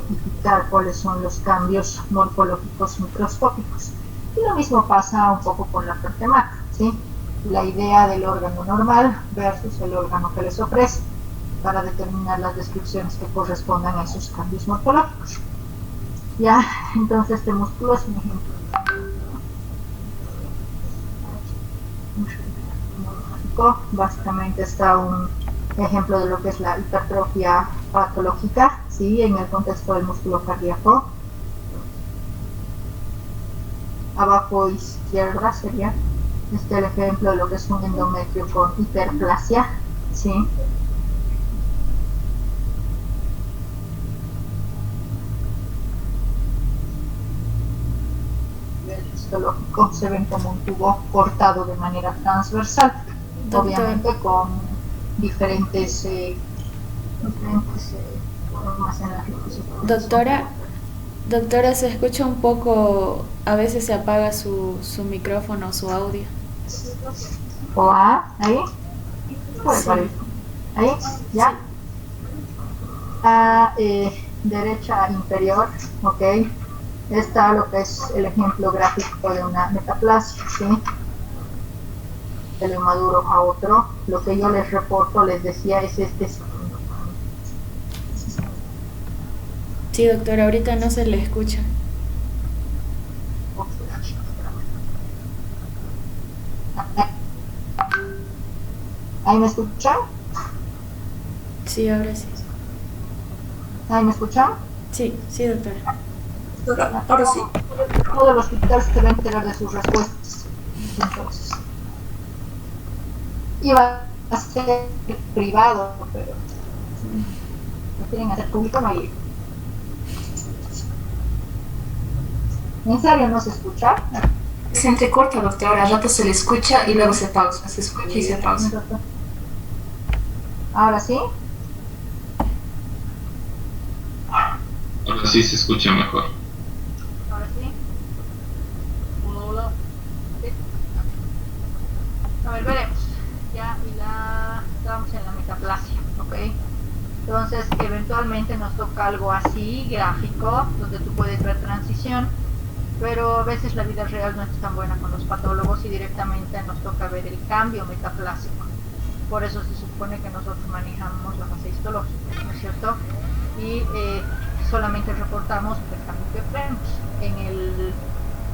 identificar cuáles son los cambios morfológicos microscópicos. Y lo mismo pasa un poco con la parte macro, ¿sí? La idea del órgano normal versus el órgano que les ofrece para determinar las descripciones que correspondan a esos cambios morfológicos. Ya, entonces este músculo es un ejemplo morfológico. Básicamente está un ejemplo de lo que es la hipertrofia patológica, ¿sí? En el contexto del músculo cardíaco. Abajo izquierda sería el ejemplo de lo que es un endometrio con hiperplasia, ¿sí? El histológico se ven como un tubo cortado de manera transversal, obviamente con diferentes formas en las que Doctora, se escucha un poco, a veces se apaga su micrófono, su audio. Hola, ahí, Sí. ahí, ya. Sí. Derecha inferior, ok, está lo que es el ejemplo gráfico de una metaplasia, ¿sí? De un maduro a otro. Lo que yo les reporto, les decía, es este. Sí, doctora, ahorita no se le escucha. ¿Ahí me escuchan? Sí, ahora sí. ¿Ahí me escuchan? Sí, sí, doctora. Ahora sí. Todo el hospital se va a enterar de sus respuestas. Entonces, iba a ser privado, pero lo quieren hacer público, no hay. ¿En serio no se escucha? Se entrecorta, doctora. Al rato se le escucha y luego se pausa. Se escucha y se pausa. ¿Ahora sí? Ahora sí se escucha mejor. Ahora sí. Hola. A ver, veremos. Ya, y estamos en la metaplasia, ¿ok? Entonces, eventualmente nos toca algo así, gráfico, donde tú puedes ver transición, pero a veces la vida real no es tan buena con los patólogos y directamente nos toca ver el cambio metaplásico. Por eso se supone que nosotros manejamos la fase histológica, ¿no es cierto? Y solamente reportamos el cambio que vemos.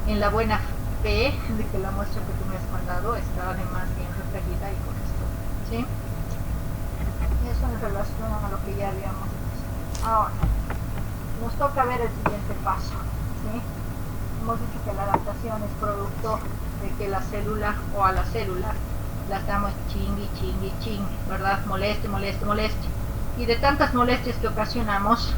En la buena fe de que la muestra que tú me has mandado está además bien referida y con esto, ¿sí? Eso en relación a lo que ya habíamos visto. Ahora, nos toca ver el siguiente paso, ¿sí? Hemos dicho que la adaptación es producto de que la célula o a la célula la estamos chingui, ¿verdad? Moleste. Y de tantas molestias que ocasionamos,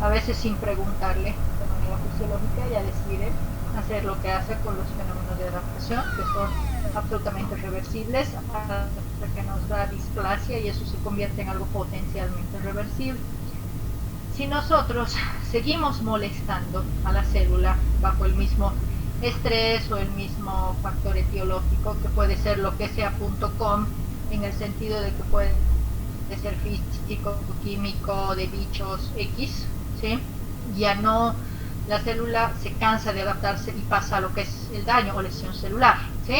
a veces sin preguntarle de manera fisiológica, ya deciden hacer lo que hace con los fenómenos de adaptación, que son absolutamente reversibles, hasta que nos da displasia y eso se convierte en algo potencialmente reversible. Si nosotros seguimos molestando a la célula bajo el mismo estrés o el mismo factor etiológico, que puede ser lo que sea.com, en el sentido de que puede ser físico, químico, de bichos X, ¿sí? Ya no, la célula se cansa de adaptarse y pasa a lo que es el daño o lesión celular, ¿sí?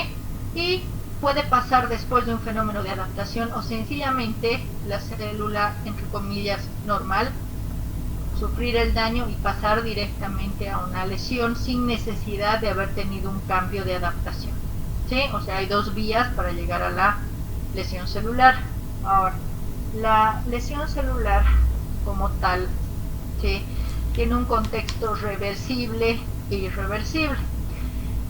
Y puede pasar después de un fenómeno de adaptación o sencillamente la célula, entre comillas, normal, sufrir el daño y pasar directamente a una lesión sin necesidad de haber tenido un cambio de adaptación, ¿sí? O sea, hay dos vías para llegar a la lesión celular. Ahora, la lesión celular como tal, ¿sí?, tiene un contexto reversible e irreversible.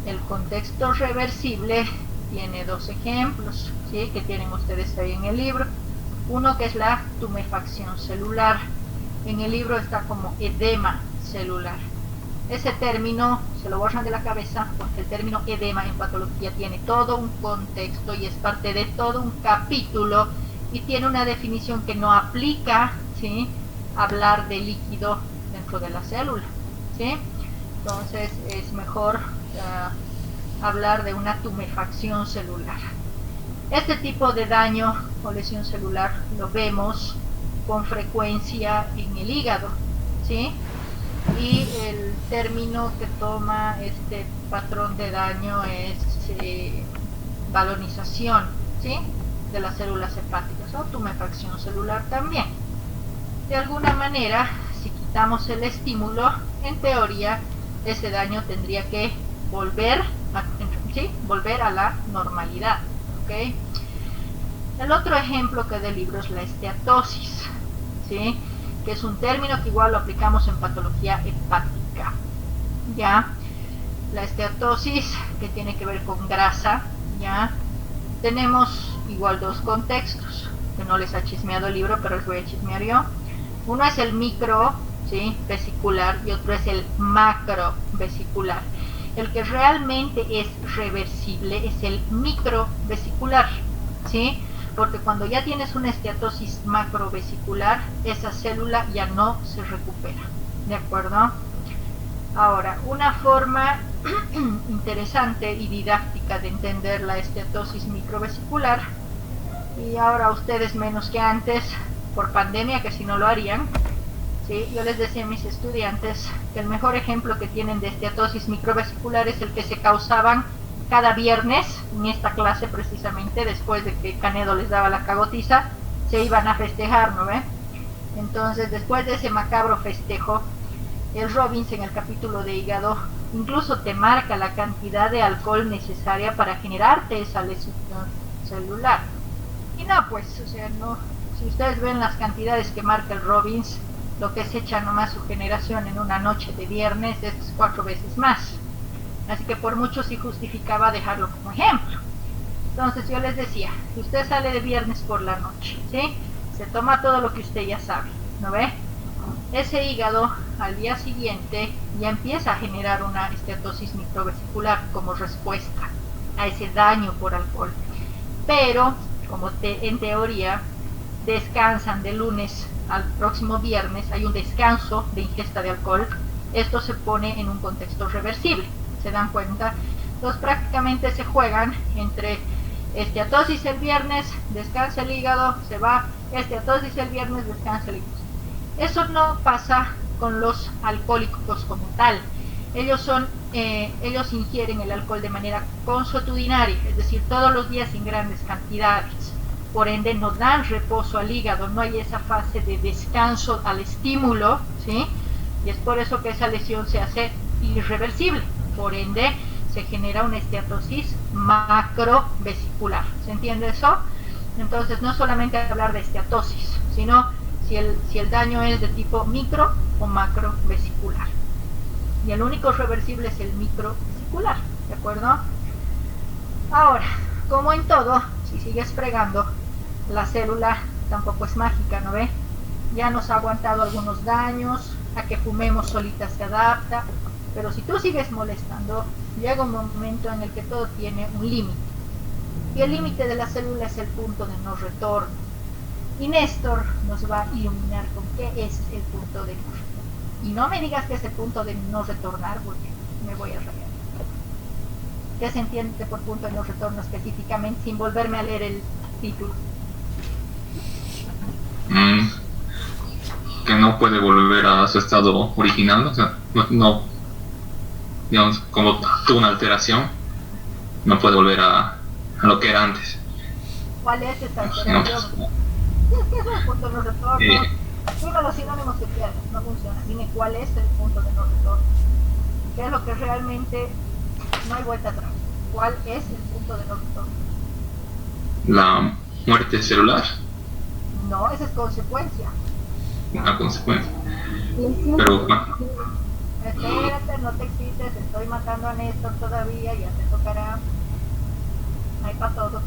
El contexto reversible tiene dos ejemplos, ¿sí?, que tienen ustedes ahí en el libro. Uno que es la tumefacción celular. En el libro está como edema celular. Ese término se lo borran de la cabeza porque el término edema en patología tiene todo un contexto y es parte de todo un capítulo y tiene una definición que no aplica, ¿sí?, hablar de líquido dentro de la célula, ¿sí? Entonces es mejor hablar de una tumefacción celular. Este tipo de daño o lesión celular lo vemos con frecuencia en el hígado, ¿sí? y el término que toma este patrón de daño es balonización, ¿sí?, de las células hepáticas o tumefacción celular también. De alguna manera, si quitamos el estímulo, en teoría ese daño tendría que volver a la normalidad, ¿ok? El otro ejemplo que del libro es la esteatosis, ¿sí?, que es un término que igual lo aplicamos en patología hepática, ¿ya? La esteatosis, que tiene que ver con grasa, ¿ya? Tenemos igual dos contextos, que no les ha chismeado el libro, pero les voy a chismear yo. Uno es el micro, ¿sí?, vesicular, y otro es el macro vesicular. El que realmente es reversible es el microvesicular, ¿sí?, porque cuando ya tienes una esteatosis macrovesicular, esa célula ya no se recupera, ¿de acuerdo? Ahora, una forma interesante y didáctica de entender la esteatosis microvesicular, y ahora ustedes menos que antes, por pandemia, que si no lo harían, ¿sí?, yo les decía a mis estudiantes que el mejor ejemplo que tienen de esteatosis microvesicular es el que se causaban cada viernes en esta clase, precisamente después de que Canedo les daba la cagotiza, se iban a festejar, ¿no ve? Entonces, después de ese macabro festejo, el Robbins en el capítulo de hígado incluso te marca la cantidad de alcohol necesaria para generarte esa lesión celular. Y no, pues, o sea, no, si ustedes ven las cantidades que marca el Robbins, lo que se echa nomás su generación en una noche de viernes es 4 veces más. Así que por mucho sí justificaba dejarlo como ejemplo. Entonces yo les decía, si usted sale de viernes por la noche, ¿sí?, se toma todo lo que usted ya sabe, ¿no ve? Ese hígado al día siguiente ya empieza a generar una esteatosis microvesicular como respuesta a ese daño por alcohol. Pero, como en teoría, descansan de lunes al próximo viernes, hay un descanso de ingesta de alcohol, esto se pone en un contexto reversible. ¿Se dan cuenta? Entonces prácticamente se juegan entre esteatosis el viernes, descansa el hígado, se va, esteatosis el viernes, descansa el hígado. Eso no pasa con los alcohólicos como tal. Ellos ingieren el alcohol de manera consuetudinaria, es decir, todos los días en grandes cantidades. Por ende no dan reposo al hígado, no hay esa fase de descanso al estímulo, ¿sí? Y es por eso que esa lesión se hace irreversible. Por ende, se genera una esteatosis macrovesicular. ¿Se entiende eso? Entonces, no solamente hablar de esteatosis, sino si el daño es de tipo micro o macrovesicular. Y el único reversible es el microvesicular, ¿de acuerdo? Ahora, como en todo, si sigues fregando, la célula tampoco es mágica, ¿no ve? Ya nos ha aguantado algunos daños, a que fumemos solita se adapta, pero si tú sigues molestando, llega un momento en el que todo tiene un límite. Y el límite de la célula es el punto de no retorno. Y Néstor nos va a iluminar con qué es el punto de no retorno. Y no me digas que es el punto de no retornar, porque me voy a rayar. ¿Qué se entiende por punto de no retorno específicamente, sin volverme a leer el título? Que no puede volver a su estado original, o sea, no digamos, como tuvo una alteración, no puede volver a lo que era antes. ¿Cuál es esta alteración? Sí, es que es el punto de no retorno. Dime los sinónimos que quieras, no funciona. Dime cuál es el punto de no retorno. ¿Qué es lo que realmente no hay vuelta atrás? ¿Cuál es el punto de no retorno? La muerte celular. No, esa es consecuencia. Una consecuencia. Pero espérate, no te excites, estoy matando a Néstor todavía, ya te tocará. Hay para todos.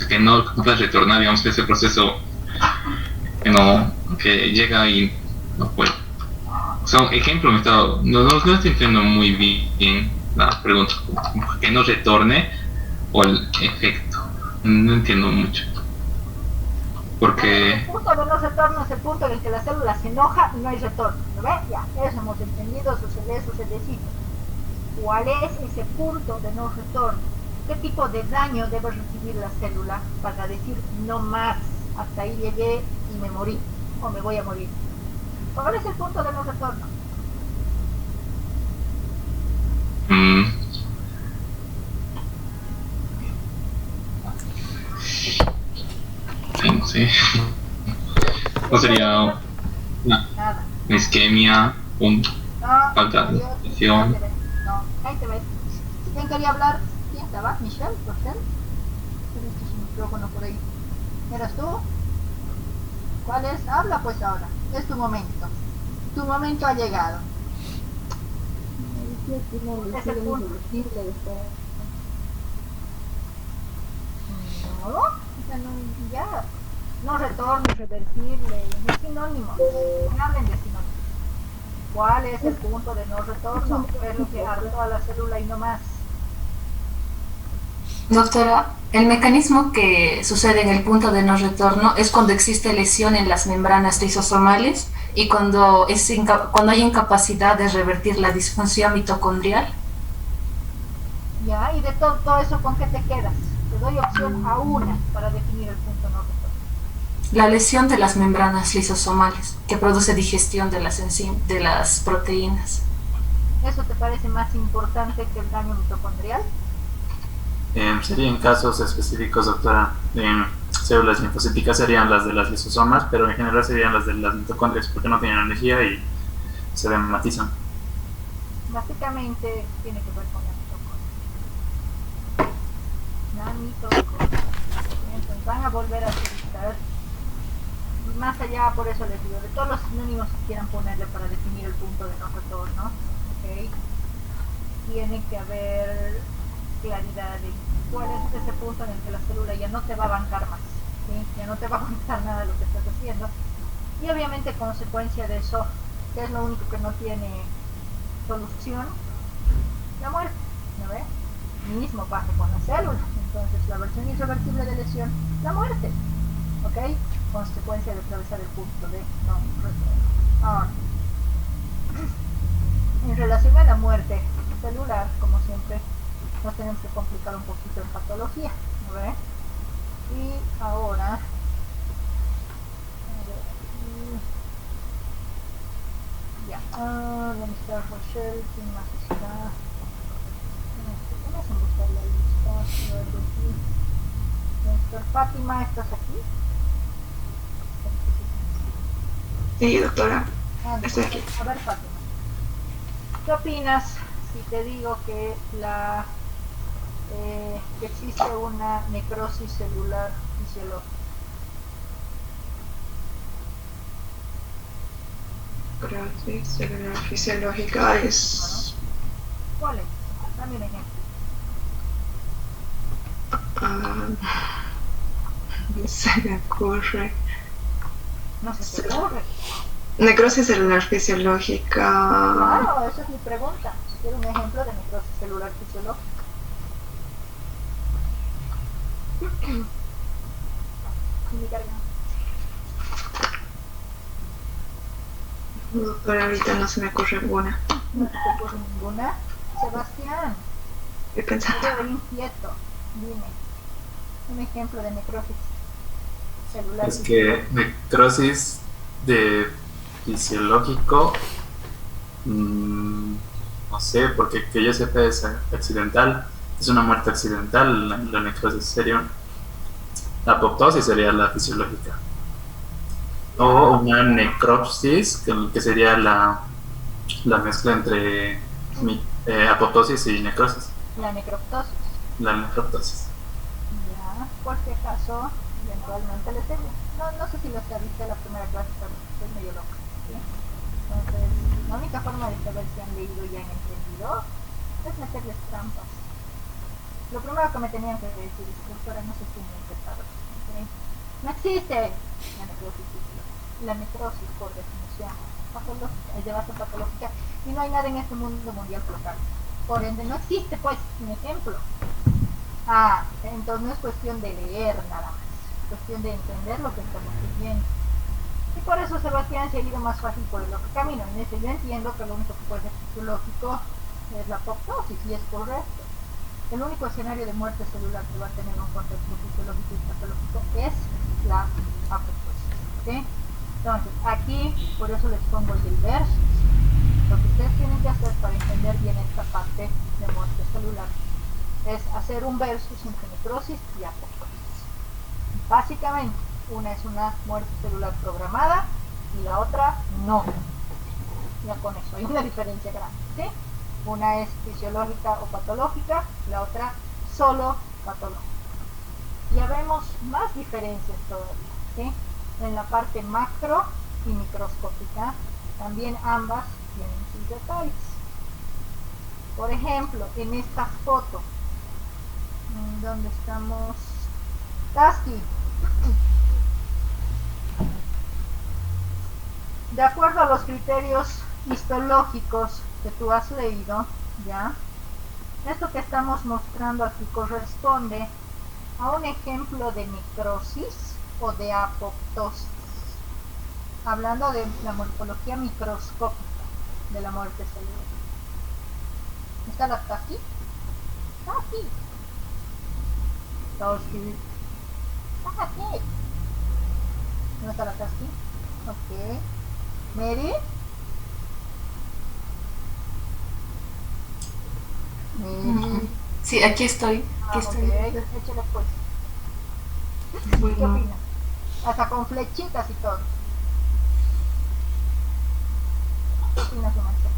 Que no puedes retornar, digamos, ese proceso que llega y no puede. O sea, un ejemplo, no estoy entendiendo muy bien la pregunta, que no retorne o el efecto, no entiendo mucho. Porque el punto de no retorno es el punto en el que la célula se enoja y no hay retorno, ¿lo ves? Ya, eso hemos entendido, eso se decide. ¿Cuál es ese punto de no retorno? ¿Qué tipo de daño debe recibir la célula para decir no más, hasta ahí llegué y me morí? o me voy a morir. ¿Cuál es el punto de no retorno? Mm, ay, no sé. No sería una Nada. isquemia, un No, falta de adiós. nutrición. No, ahí te ves. ¿Quién quería hablar? ¿Quién estaba? ¿Michelle? ¿Rochelle? ¿Tienes tu micrófono por ahí? ¿Eras tú? ¿Cuál es? Habla pues ahora. Es tu momento. Tu momento ha llegado. Es el punto. No, o sea, no, ya. No retorno, irreversible, es sinónimo. No hablen de sinónimos. ¿Cuál es el punto de no retorno? Es lo que hartó a la célula y no más. Doctora, el mecanismo que sucede en el punto de no retorno es cuando existe lesión en las membranas lisosomales y cuando hay incapacidad de revertir la disfunción mitocondrial. Ya, y de todo eso, ¿con qué te quedas? Te doy opción a una para definir el punto no retorno. La lesión de las membranas lisosomales, que produce digestión de las proteínas. ¿Eso te parece más importante que el daño mitocondrial? Sería en casos específicos, doctora. Células linfocíticas serían las de las lisosomas, pero en general serían las de las mitocondrias porque no tienen energía y se dematizan. Básicamente tiene que ver con la mitocondria. Entonces van a volver a utilizar, más allá, por eso les digo, de todos los sinónimos que quieran ponerle para definir el punto de no retorno, ¿okay? Tiene que haber claridad de cuál es ese punto en el que la célula ya no te va a bancar más, ¿sí? Ya no te va a aguantar nada de lo que estás haciendo, y obviamente consecuencia de eso, que es lo único que no tiene solución, la muerte, ¿no ves? Mismo pasa con la célula. Entonces la versión irreversible de lesión, la muerte, ¿ok? Consecuencia de atravesar el punto de no retorno. Ahora, en relación a la muerte celular, como siempre, nos tenemos que complicar un poquito en patología, ¿no ves? Y ahora, ya, ¿dónde está Rochelle? ¿Quién más está? Vamos a buscar la lista. Doctor Fátima, ¿estás aquí? Sí, doctora, Estoy estoy aquí. A ver, Fátima, ¿qué opinas si te digo que que existe una necrosis celular fisiológica? Necrosis celular fisiológica es... ¿Cuál es? Dame un ejemplo. No se me ocurre. No se te ocurre. Necrosis celular fisiológica. Claro, esa es mi pregunta. Quiero un ejemplo de necrosis celular fisiológica. Mi garganta. Doctora, ahorita no se me ocurre alguna. No se te ocurre ninguna. Sebastián, Estoy te pensando. veo inquieto. Dime, un ejemplo de necrosis celular. Es que necrosis de fisiológico, no sé, porque que yo sepa es accidental, es una muerte accidental. La necrosis sería la apoptosis sería la fisiológica, o una necropsis que sería la mezcla entre apoptosis y necrosis, La necroptosis. la necroptosis. Ya, por si acaso, eventualmente les digo. No sé si los viste la primera clase, pero estoy medio loca, ¿sí? Entonces, la única forma de saber si han leído y han entendido es meterles trampas. Lo primero que me tenían que decir es, doctora, no sé si me he interpretado, ¿sí? No existe la necrosis fisiológica. La necrosis, por definición, patológica, es de base patológica, y no hay nada en este mundo mundial local. Por ende, no existe, pues, un ejemplo. Entonces no es cuestión de leer nada más, es cuestión de entender lo que estamos viviendo. Y por eso Sebastián se ha ido más fácil por el otro camino. En ese yo entiendo que lo único que puede ser fisiológico es la apoptosis, y es correcto. El único escenario de muerte celular que va a tener un contexto fisiológico y patológico es la apoptosis, ¿sí? Entonces, aquí, por eso les pongo el del versus. Lo que ustedes tienen que hacer para entender bien esta parte de muerte celular es hacer un versus entre necrosis y apoptosis. Básicamente, una es una muerte celular programada y la otra no. Ya con eso hay una diferencia grande, ¿sí? Una es fisiológica o patológica, la otra solo patológica. Ya vemos más diferencias todavía, ¿sí? En la parte macro y microscópica, también ambas tienen sus detalles. Por ejemplo, en esta foto, donde estamos, Tasky, de acuerdo a los criterios histológicos que tú has leído, ¿ya? Esto que estamos mostrando aquí corresponde a un ejemplo de necrosis o de apoptosis, hablando de la morfología microscópica de la muerte celular. ¿Está la Tasky? Tasky. Tasky. Tasky. ¿No está la Tasky? Ok. Mary. Mary. Sí, aquí estoy. Aquí estoy. Okay. Échale pues. ¿Qué Bueno, opinas? Hasta con flechitas y todo. ¿Qué opinas, Marcia?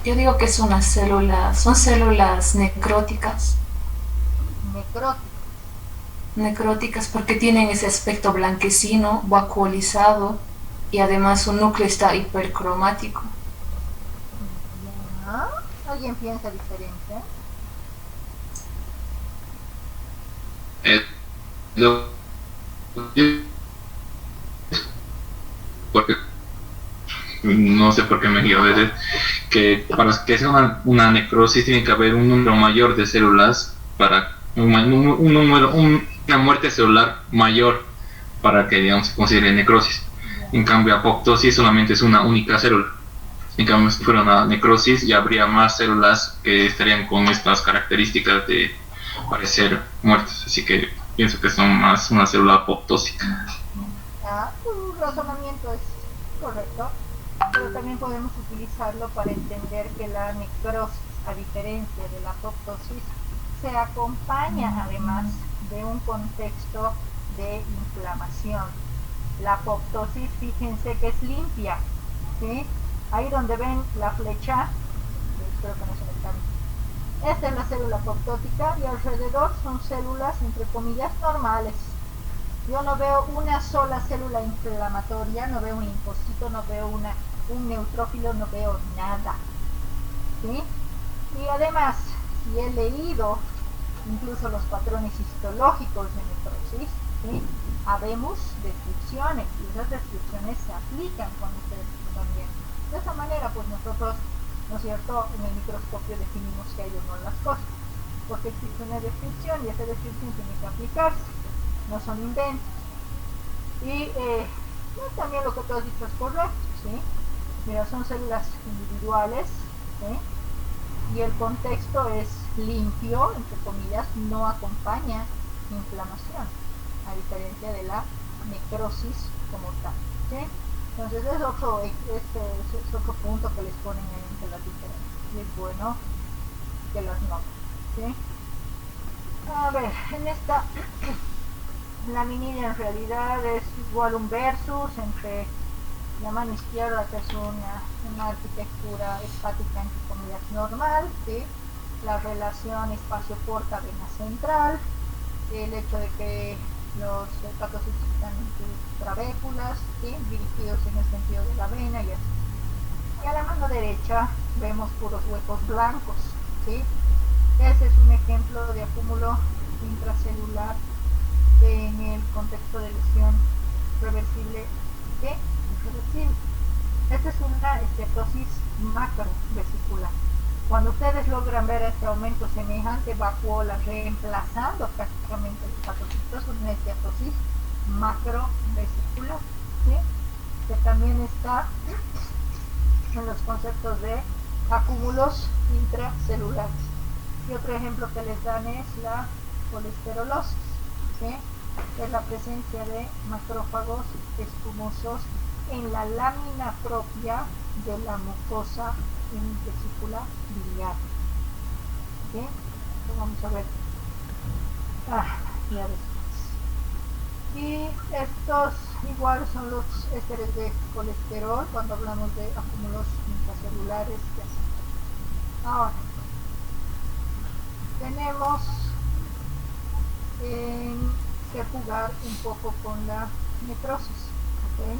yo digo que es una célula, son células necróticas. Necróticas porque tienen ese aspecto blanquecino, vacuolizado y además su núcleo está hipercromático. ¿No? ¿Alguien piensa diferente? Lo- porque no sé por qué me guío a veces que para que sea una necrosis tiene que haber un número mayor de células para una muerte celular mayor para que digamos se considere necrosis. En cambio apoptosis solamente es una única célula. En cambio si fuera una necrosis ya habría más células que estarían con estas características de parecer muertas, así que pienso que son más una célula apoptósica. Tu razonamiento es correcto, pero también podemos utilizarlo para entender que la necrosis, a diferencia de la apoptosis, se acompaña además de un contexto de inflamación. La apoptosis, fíjense que es limpia, ¿sí? Ahí donde ven la flecha, espero que no se me cambie. Esta es la célula apoptótica y alrededor son células, entre comillas, normales. Yo no veo una sola célula inflamatoria, no veo un linfocito, no veo un neutrófilo, no veo nada, ¿sí? Y además, si he leído incluso los patrones histológicos de necrosis, ¿sí? Habemos descripciones y esas descripciones se aplican con ustedes también. De esa manera, pues nosotros, ¿no es cierto?, en el microscopio definimos que hay o no las cosas, porque existe una descripción y esa descripción tiene que aplicarse, no son inventos. Y también lo que tú has dicho es correcto, ¿sí? Mira, son células individuales, ¿sí? Y el contexto es limpio, entre comillas, no acompaña inflamación, a diferencia de la necrosis como tal, ¿sí? Entonces es otro punto que les ponen en la diferencia, y es bueno que las noten, ¿sí? A ver, en esta laminilla en realidad es igual un versus entre la mano izquierda, que es una arquitectura hepática entre comillas normal, ¿sí? La relación espacio-porta-vena central, el hecho de que los hepatocitos están en sus trabéculas, ¿sí? Dirigidos en el sentido de la vena y así. Y a la mano derecha vemos puros huecos blancos, ¿sí? Ese es un ejemplo de acúmulo intracelular en el contexto de lesión reversible e irreversible. Esta es una esteatosis macrovesicular. Cuando ustedes logran ver este aumento semejante vacuola reemplazando prácticamente los hepatocitos, es una esteatosis macrovesicular, ¿sí? Que también está en los conceptos de acúmulos intracelulares. Y otro ejemplo que les dan es la colesterolosis, ¿sí? es la presencia de macrófagos espumosos en la lámina propia de la mucosa vesícula biliar. ¿Okay? Entonces vamos a ver ya después. Y estos igual son los ésteres de colesterol cuando hablamos de acúmulos intracelulares y así. Ahora tenemos que jugar un poco con la necrosis. ¿Okay?